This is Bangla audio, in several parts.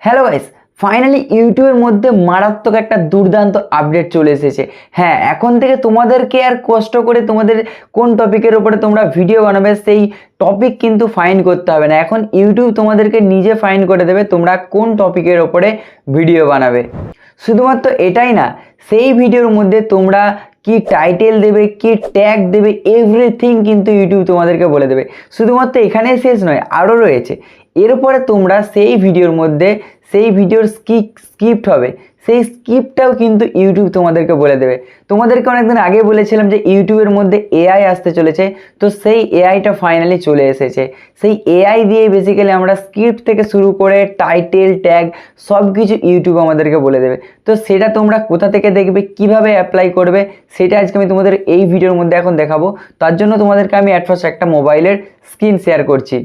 হ্যালো গাইস, ফাইনালি ইউটিউবের মধ্যে মারাত্মক একটা দুর্দান্ত আপডেট চলে এসেছে। হ্যাঁ, এখন থেকে তোমাদেরকে আর কষ্ট করে তোমাদের কোন টপিকের উপরে তোমরা ভিডিও বানাবে সেই টপিক কিন্তু ফাইন্ড করতে হবে না। এখন ইউটিউব তোমাদেরকে নিজে ফাইন্ড করে দেবে তোমরা কোন টপিকের ওপরে ভিডিও বানাবে। শুধুমাত্র এটাই না, সেই ভিডিওর মধ্যে তোমরা কি টাইটেল দেবে, কি ট্যাগ দেবে, এভরিথিং কিন্তু ইউটিউব তোমাদেরকে বলে দেবে। শুধুমাত্র এখানেই শেষ নয়, আরও রয়েছে। এরপরে তোমরা সেই ভিডিওর মধ্যে সেই ভিডিওর স্ক্রিপ্ট হবে, সেই স্ক্রিপ্টটাও কিন্তু ইউটিউব তোমাদেরকে বলে দেবে। তোমাদেরকে অনেকদিন আগে বলেছিলাম যে ইউটিউবের মধ্যে এআই আসতে চলেছে, তো সেই এআইটা ফাইনালি চলে এসেছে। সেই এআই দিয়ে বেসিক্যালি আমরা স্ক্রিপ্ট থেকে শুরু করে টাইটেল ট্যাগ সব কিছু ইউটিউব আমাদেরকে বলে দেবে। তো সেটা তোমরা কোথা থেকে দেখবে, কিভাবে অ্যাপ্লাই করবে, সেটা আজকে আমি তোমাদের এই ভিডিওর মধ্যে এখন দেখাবো। তার জন্য তোমাদেরকে আমি অ্যাট ফার্স্ট একটা মোবাইলের স্ক্রিন শেয়ার করছি।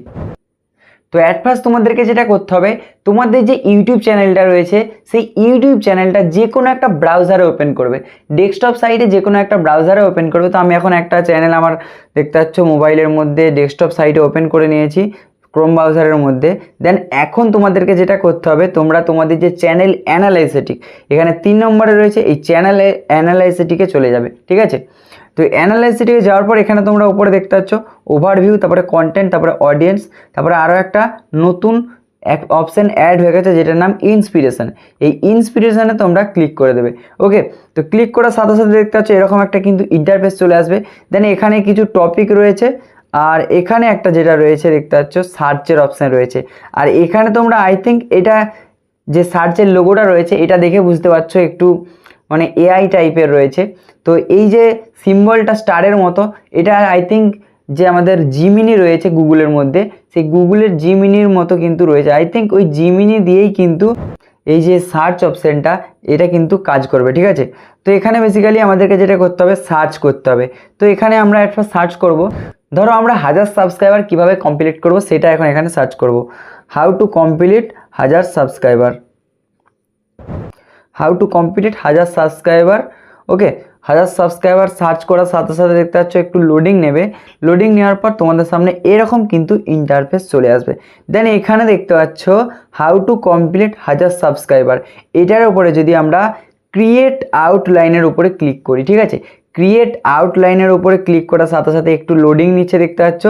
তো অ্যাট ফার্স্ট তোমাদেরকে যেটা করতে হবে, তোমাদের যে ইউটিউব চ্যানেলটা রয়েছে সেই ইউটিউব চ্যানেলটা যে কোনো একটা ব্রাউজারে ওপেন করবে, ডেস্কটপ সাইটে যে কোনো একটা ব্রাউজারে ওপেন করবে। তো আমি এখন একটা চ্যানেল আমার দেখতে পাচ্ছ মোবাইলের মধ্যে ডেস্কটপ সাইটে ওপেন করে নিয়েছি ক্রোম ব্রাউজারের মধ্যে। দেন এখন তোমাদেরকে যেটা করতে হবে, তোমরা তোমাদের যে চ্যানেল অ্যানালাইসিটিক এখানে 3 নম্বরে রয়েছে, এই চ্যানেল অ্যানালাইসিটিকে চলে যাবে। ঠিক আছে, তো অ্যানালাইসিটিকে যাওয়ার পর এখানে তোমরা উপরে দেখতে পাচ্ছ ওভারভিউ, তারপরে কন্টেন্ট, তারপরে অডিয়েন্স, তারপরে আরও একটা নতুন এক অপশান অ্যাড হয়ে গেছে যেটার নাম ইন্সপিরেশন। এই ইন্সপিরেশনে তোমরা ক্লিক করে দেবে। ওকে, তো ক্লিক করার সাথে সাথে দেখতে পাচ্ছ এরকম একটা কিন্তু ইন্টারফেস চলে আসবে। দেন এখানে কিছু টপিক রয়েছে, আর এখানে একটা যেটা রয়েছে দেখতে পাচ্ছ সার্চের অপশান রয়েছে। আর এখানে তোমরা আই থিঙ্ক এটা যে সার্চের লোগোটা রয়েছে এটা দেখে বুঝতে পারছো একটু মানে এআই টাইপের রয়েছে। তো এই যে সিম্বলটা স্টারের মতো, এটা আই থিঙ্ক যে আমাদের জিমিনি রয়েছে গুগলের মধ্যে, সেই গুগলের জিমিনির মতো কিন্তু রয়েছে। আই থিঙ্ক ওই জিমিনি দিয়েই কিন্তু এই যে সার্চ অপশানটা এটা কিন্তু কাজ করবে। ঠিক আছে, তো এখানে বেসিক্যালি আমাদেরকে যেটা করতে হবে সার্চ করতে হবে। তো এখানে আমরা একটা সার্চ করব, ধরো আমরা 1000 সাবস্ক্রাইবার কীভাবে কমপ্লিট করব সেটা এখন এখানে সার্চ করব। How to complete 1000 subscriber, how to complete 1000 subscriber. Okay, 1000 subscriber search করার সাথে সাথে দেখতে পাচ্ছ একটু লোডিং নেবে। লোডিং নেওয়ার পর তোমাদের সামনে এরকম কিন্তু ইন্টারফেস চলে আসবে। দেন এখানে দেখতে পাচ্ছ হাউ টু কমপ্লিট 1000 সাবস্ক্রাইবার, এটার উপরে যদি আমরা ক্রিয়েট আউটলাইনের উপরে ক্লিক করি, ঠিক আছে, ক্রিয়েট আউটলাইনের উপরে ক্লিক করার সাথে সাথে একটু লোডিং নিচ্ছে দেখতে পাচ্ছ।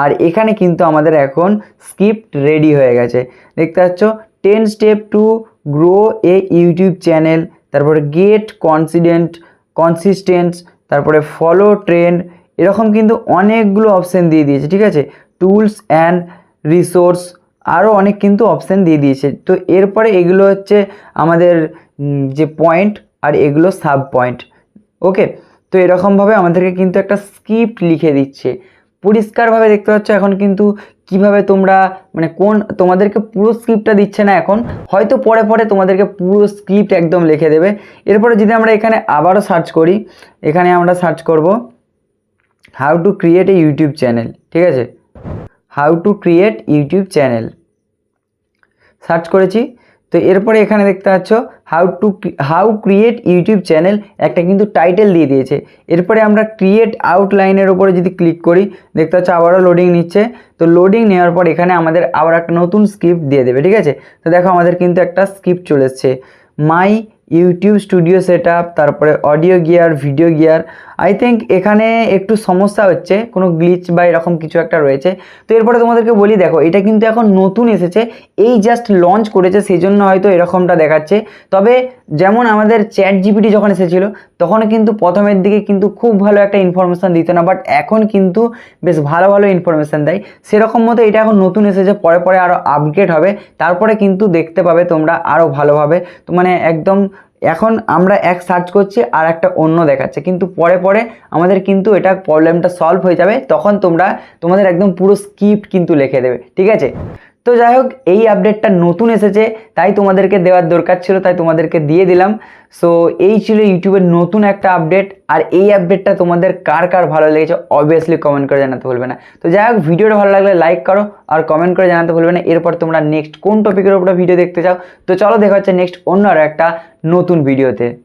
আর এখানে কিন্তু আমাদের এখন স্ক্রিপ্ট রেডি হয়ে গেছে দেখতে পাচ্ছ। 10 step to grow A YouTube channel, তারপরে গেট কনসিস্টেন্স, তারপরে ফলো ট্রেন্ড, এরকম কিন্তু অনেকগুলো অপশান দিয়ে দিয়েছে। ঠিক আছে, টুলস অ্যান্ড রিসোর্স, আরও অনেক কিন্তু অপশান দিয়ে দিয়েছে। তো এরপরে এগুলো হচ্ছে আমাদের যে পয়েন্ট, আর এগুলো সাব পয়েন্ট। ওকে, তো এরকমভাবে আমাদেরকে কিন্তু একটা স্ক্রিপ্ট লিখে দিচ্ছে পরিষ্কারভাবে দেখতে পাচ্ছ। এখন কিন্তু কিভাবে তোমরা মানে কোন তোমাদেরকে পুরো স্ক্রিপ্টটা দিচ্ছে না, এখন হয়তো পরে পরে তোমাদেরকে পুরো স্ক্রিপ্ট একদম লিখে দেবে। এরপরে যদি আমরা এখানে আবারও সার্চ করি, এখানে আমরা সার্চ করব how to create a YouTube channel. ঠিক আছে, how to create YouTube channel search করেছি। তো এরপরে এখানে দেখতে পাচ্ছ হাউ ক্রিয়েট ইউটিউব চ্যানেল একটা কিন্তু টাইটেল দিয়ে দিয়েছে। এরপরে আমরা ক্রিয়েট আউটলাইনের উপরে যদি ক্লিক করি দেখতে পাচ্ছ আবারও লোডিং নিচ্ছে। তো লোডিং নেওয়ার পর এখানে আমাদের আবার একটা নতুন স্ক্রিপ্ট দিয়ে দেবে। ঠিক আছে, তো দেখো আমাদের কিন্তু একটা স্ক্রিপ্ট চলে এসছে, my YouTube studio set up, তারপরে audio gear, video gear. I think এখানে একটু সমস্যা হচ্ছে, কোনো গ্লিচ বা এরকম কিছু একটা রয়েছে। তো এরপরে তোমাদেরকে বলি, দেখো এটা কিন্তু এখন নতুন এসেছে, এই জাস্ট লঞ্চ করেছে, সেই জন্য হয়তো এরকমটা দেখাচ্ছে। তবে যেমন আমাদের চ্যাট জিপিটি যখন এসেছিল তখন কিন্তু প্রথমের দিকে কিন্তু খুব ভালো একটা ইনফরমেশান দিত না, বাট এখন কিন্তু বেশ ভালো ভালো ইনফরমেশান দেয়। সেরকম মতো এটা এখন নতুন এসেছে, পরে পরে আরও আপগ্রেড হবে, তারপরে কিন্তু দেখতে পাবে তোমরা আরও ভালোভাবে। তো মানে একদম এখন আমরা এক সার্চ করছি আর একটা অন্য দেখাচ্ছে, কিন্তু পরে পরে আমাদের কিন্তু এটা প্রবলেমটা সলভ হয়ে যাবে, তখন তোমরা তোমাদের একদম পুরো স্ক্রিপ্ট কিন্তু লিখে দেবে। ঠিক আছে, তো যাই হোক এই আপডেটটা নতুন এসেছে তাই তোমাদেরকে দেওয়ার দরকার ছিল, তাই তোমাদেরকে দিয়ে দিলাম। সো এই ছিল ইউটিউবের নতুন একটা আপডেট। আর এই আপডেটটা তোমাদের কার কার ভালো লেগেছে অবভিয়াসলি কমেন্ট করে জানাতে ভুলবে না। তো যাই হোক ভিডিওটা ভালো লাগলে লাইক করো আর কমেন্ট করে জানাতে ভুলবে না এরপর তোমরা নেক্সট কোন টপিকের উপরে ভিডিও দেখতে চাও। তো চলো দেখা হচ্ছে নেক্সট অন্য আর একটা নতুন ভিডিওতে।